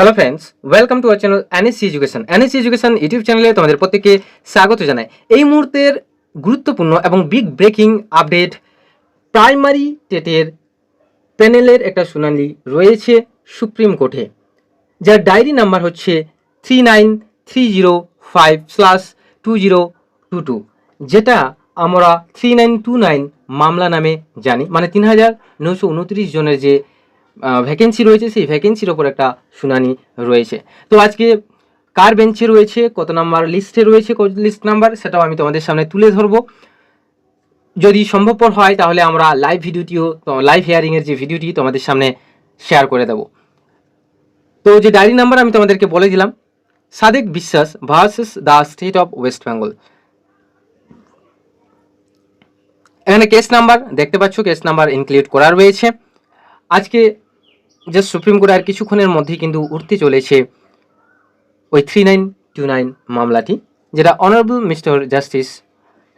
Hello friends, welcome to our channel NSC education. NSC education YouTube চ্যানেলে তোমাদের প্রত্যেককে স্বাগত জানাই। এই মুহূর্তের গুরুত্বপূর্ণ এবং বিগ ব্রেকিং আপডেট, প্রাইমারি টেটের প্যানেলের একটা শুনানি রয়েছে সুপ্রিম কোর্টে, যার ডায়েরি নাম্বার হচ্ছে 39305/2022, যেটা আমরা 3929 মামলা নামে জানি। মানে 3929 জনের যে ভ্যাকেন্সি রয়েছে, সেই ভ্যাকেন্সির ওপর একটা শুনানি রয়েছে। তো আজকে কার বেঞ্চে রয়েছে, কত নাম্বার লিস্টে রয়েছে, কত লিস্ট নাম্বার, সেটাও আমি তোমাদের সামনে তুলে ধরবো। যদি সম্ভবপর হয় তাহলে আমরা লাইভ হিয়ারিংয়ের যে ভিডিওটি তোমাদের সামনে শেয়ার করে দেব। তো যে ডায়েরি নাম্বার আমি তোমাদেরকে বলে দিলাম, সাদেক বিশ্বাস versus the state of West Bengal. এখানে কেস নাম্বার দেখতে পাচ্ছ, কেস নাম্বার ইনক্লুড করা রয়েছে। আজকে যে সুপ্রিম কোর্ট আর কিছুক্ষণের মধ্যেই কিন্তু উঠতে চলেছে ওই 3929 মামলাটি, যেটা honourable mister justice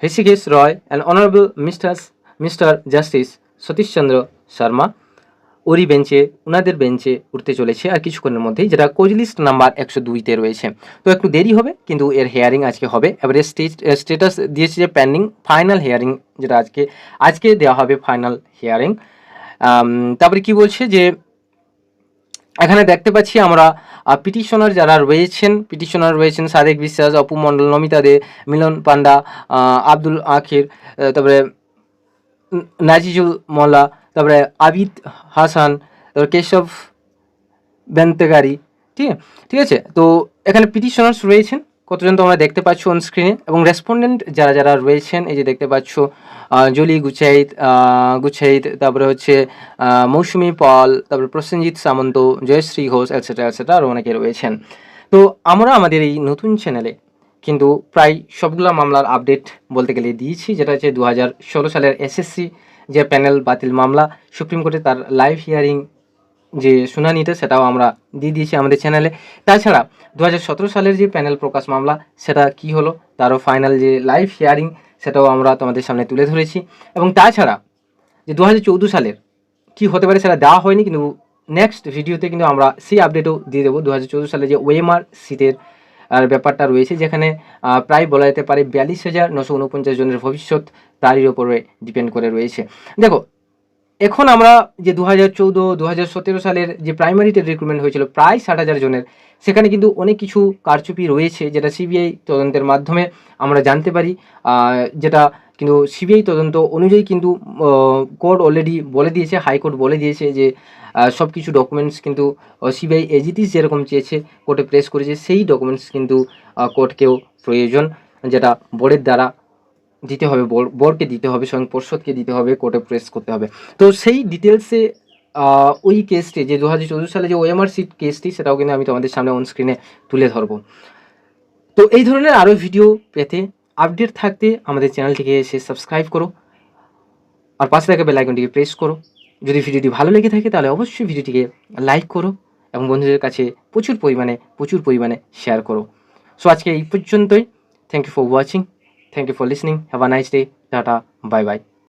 Hrishikesh Roy and honourable mister justice Satish Chandra Sharma ওরই বেঞ্চে, ওনাদের বেঞ্চে উঠতে চলেছে আর কিছুক্ষণের মধ্যেই, যেটা কোজ লিস্ট নাম্বার 102-তে রয়েছে। তো একটু দেরি হবে, কিন্তু এর হেয়ারিং আজকে হবে। এবারে স্টেটাস দিয়েছে যে পেন্ডিং ফাইনাল হিয়ারিং, যেটা আজকে দেওয়া হবে ফাইনাল হিয়ারিং। তারপরে কি বলছে যে এখানে দেখতে পাচ্ছি আমরা পিটিশনার যারা রয়েছেন সাদেক বিশ্বাস, অপু মণ্ডল, নমিতা দে, মিলন পান্ডা, আব্দুল আখির, তারপরে নাজিজুল মোল্লা, তারপরে আবিদ হাসান, তারপরে কেশব বেন্তেগারি। ঠিক আছে। তো এখানে পিটিশনার্স রয়েছেন কতজন তোমরা দেখতে পাচ্ছ অন স্ক্রিনে, এবং রেসপন্ডেন্ট যারা রয়েছেন এই যে দেখতে পাচ্ছ, জলি গুছাইত, তারপরে হচ্ছে মৌসুমি পল, তারপরে প্রসেনজিৎ সামন্ত, জয়শ্রী ঘোষ, এটসেট্রা আরও অনেকে রয়েছেন। তো আমরা আমাদের এই নতুন চ্যানেলে কিন্তু প্রায় সবগুলো মামলার আপডেট বলতে গেলে দিয়েছি, যেটা হচ্ছে 2016 সালের এসএসসি যে প্যানেল বাতিল মামলা সুপ্রিম কোর্টে, তার লাইভ হিয়ারিং যে শুনানিটা সেটাও আমরা দিয়ে দিয়েছি আমাদের চ্যানেলে। তাছাড়া 2017 সালের যে প্যানেল প্রকাশ মামলা, সেটা কি হলো তারও ফাইনাল যে লাইভ হিয়ারিং, সেটাও আমরা তোমাদের সামনে তুলে ধরেছি। এবং তাছাড়া যে 2014 সালের কি হতে পারে সেটা দেওয়া হয়নি, কিন্তু নেক্সট ভিডিওতে কিন্তু আমরা সেই আপডেটও দিয়ে দেবো। 2014 সালে যে ওএমআর সিটের ব্যাপারটা রয়েছে, যেখানে প্রায় বলা যেতে পারে 42,949 জনের ভবিষ্যৎ তারই ওপরে ডিপেন্ড করে রয়েছে। দেখো, এখন আমরা যে 2014-2017 সালের যে প্রাইমারি টেট রিক্রুটমেন্ট হয়েছিল প্রায় 60,000 জনের, সেখানে কিন্তু অনেক কিছু কারচুপি রয়েছে, যেটা সিবিআই তদন্তের মাধ্যমে আমরা জানতে পারি। যেটা কিন্তু সিবিআই তদন্ত অনুযায়ী কিন্তু কোর্ট অলরেডি বলে দিয়েছে, হাইকোর্ট বলে দিয়েছে যে সব কিছু ডকুমেন্টস কিন্তু সিবিআই এজিটিস যেরকম চেয়েছে কোর্টে প্রেস করেছে, সেই ডকুমেন্টস কিন্তু কোর্টকেও প্রয়োজন, যেটা বোর্ডের দ্বারা দিতে হবে, বোর্ডকে দিতে হবে, স্বয়ং পর্ষদকে দিতে হবে, কোর্টে প্রেস করতে হবে। তো সেই ডিটেলসে ওই কেসটি যে 2014 সালে যে ওএমআর সিট কেসটি, সেটাও কিন্তু আমি তোমাদের সামনে অন স্ক্রিনে তুলে ধরবো। তো এই ধরনের আরও ভিডিও পেতে, আপডেট থাকতে আমাদের চ্যানেলটিকে এসে সাবস্ক্রাইব করো, আর পাশে থাকা বেল আইকনটিকে প্রেস করো। যদি ভিডিওটি ভালো লেগে থাকে তাহলে অবশ্যই ভিডিওটিকে লাইক করো এবং বন্ধুদের কাছে প্রচুর পরিমাণে শেয়ার করো। সো আজকে এই পর্যন্তই। Thank you for watching, thank you for listening, have a nice day, tata, bye by.